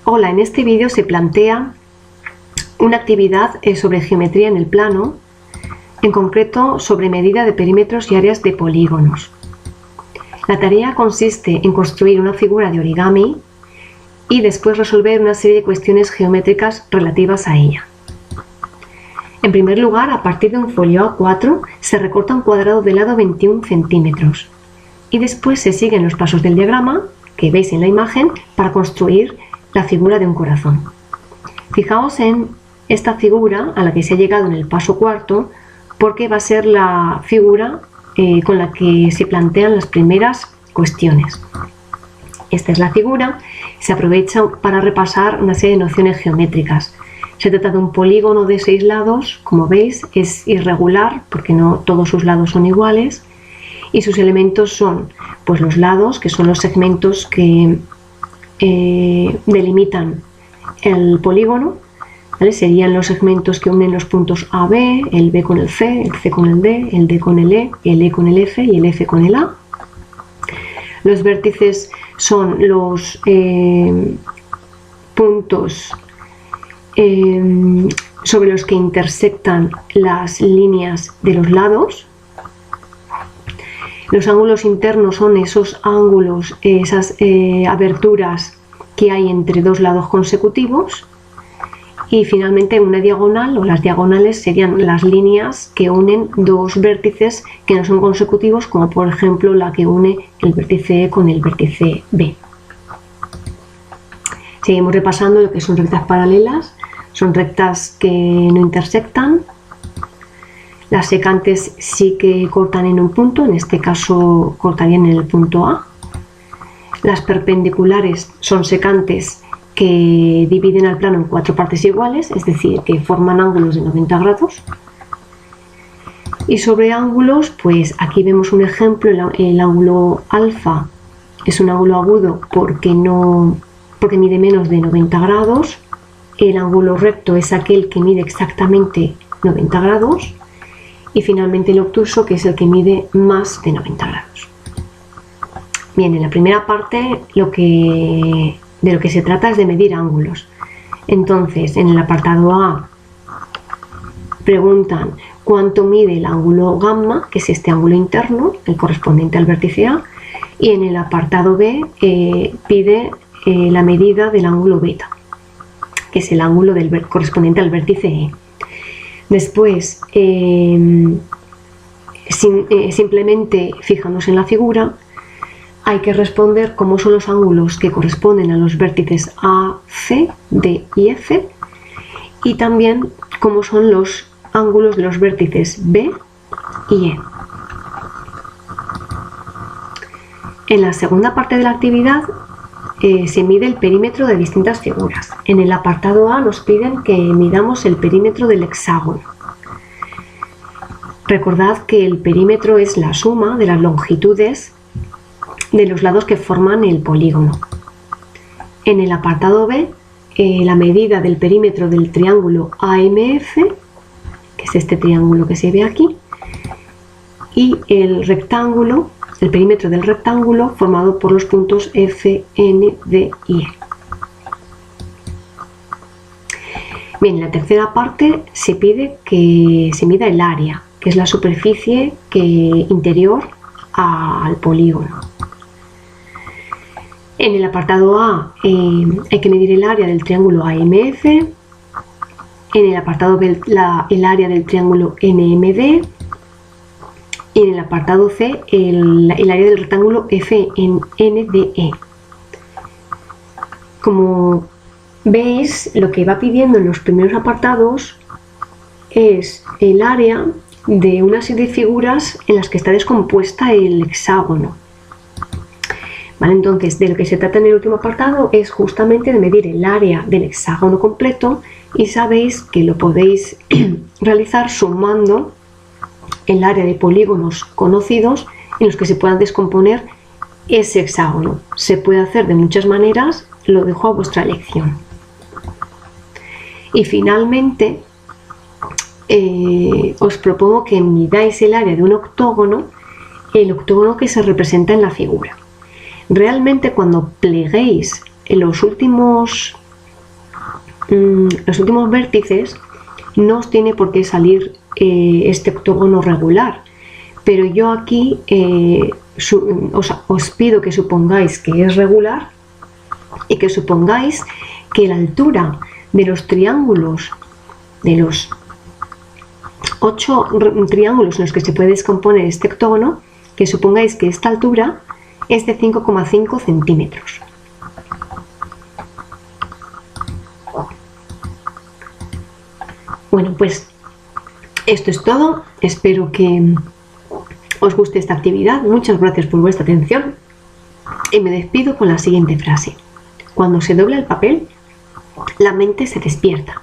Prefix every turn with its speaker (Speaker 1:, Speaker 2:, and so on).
Speaker 1: Hola, en este vídeo se plantea una actividad sobre geometría en el plano, en concreto sobre medida de perímetros y áreas de polígonos. La tarea consiste en construir una figura de origami y después resolver una serie de cuestiones geométricas relativas a ella. En primer lugar, a partir de un folio A4 se recorta un cuadrado de lado 21 centímetros y después se siguen los pasos del diagrama que veis en la imagen para construir la figura de un corazón. Fijaos en esta figura a la que se ha llegado en el paso cuarto, porque va a ser la figura con la que se plantean las primeras cuestiones. Esta es la figura, se aprovecha para repasar una serie de nociones geométricas. Se trata de un polígono de 6 lados, como veis es irregular porque no todos sus lados son iguales, y sus elementos son pues los lados, que son los segmentos que delimitan el polígono, ¿vale? Serían los segmentos que unen los puntos A, B, el B con el C con el D con el E con el F y el F con el A. Los vértices son los puntos sobre los que intersectan las líneas de los lados. Los ángulos internos son esos ángulos, esas aberturas que hay entre dos lados consecutivos. Y finalmente una diagonal, o las diagonales, serían las líneas que unen dos vértices que no son consecutivos, como por ejemplo la que une el vértice E con el vértice B. Seguimos repasando lo que son rectas paralelas. Son rectas que no intersectan. Las secantes sí que cortan en un punto, en este caso cortarían en el punto A. Las perpendiculares son secantes que dividen al plano en 4 partes iguales, es decir, que forman ángulos de 90 grados. Y sobre ángulos, pues aquí vemos un ejemplo, el ángulo alfa es un ángulo agudo porque mide menos de 90 grados. El ángulo recto es aquel que mide exactamente 90 grados. Y finalmente el obtuso, que es el que mide más de 90 grados. Bien, en la primera parte de lo que se trata es de medir ángulos. Entonces, en el apartado A preguntan cuánto mide el ángulo gamma, que es este ángulo interno, el correspondiente al vértice A, y en el apartado B pide la medida del ángulo beta, que es el ángulo correspondiente al vértice E. Después, simplemente fijándonos en la figura, hay que responder cómo son los ángulos que corresponden a los vértices A, C, D y F, y también cómo son los ángulos de los vértices B y E. En la segunda parte de la actividad se mide el perímetro de distintas figuras. En el apartado A nos piden que midamos el perímetro del hexágono. Recordad que el perímetro es la suma de las longitudes de los lados que forman el polígono. En el apartado B, la medida del perímetro del triángulo AMF, que es este triángulo que se ve aquí, y el perímetro del rectángulo formado por los puntos F, N, D y E. Bien, en la tercera parte se pide que se mida el área, que es la superficie interior al polígono. En el apartado A hay que medir el área del triángulo AMF, en el apartado B el área del triángulo NMD, y en el apartado C el área del rectángulo FNDE. Como veis, lo que va pidiendo en los primeros apartados es el área de una serie de figuras en las que está descompuesta el hexágono. ¿Vale? Entonces, de lo que se trata en el último apartado es justamente de medir el área del hexágono completo, y sabéis que lo podéis realizar sumando el área de polígonos conocidos en los que se puedan descomponer ese hexágono. Se puede hacer de muchas maneras, lo dejo a vuestra elección. Y finalmente os propongo que midáis el área de un octógono, el octógono que se representa en la figura. Realmente cuando pleguéis en los últimos los últimos vértices no os tiene por qué salir este octógono regular, pero yo aquí os pido que supongáis que es regular y que supongáis que la altura de los triángulos, de los 8 triángulos en los que se puede descomponer este octógono, que supongáis que esta altura es de 5,5 centímetros. Bueno, pues esto es todo. Espero que os guste esta actividad. Muchas gracias por vuestra atención y me despido con la siguiente frase. Cuando se dobla el papel, la mente se despierta.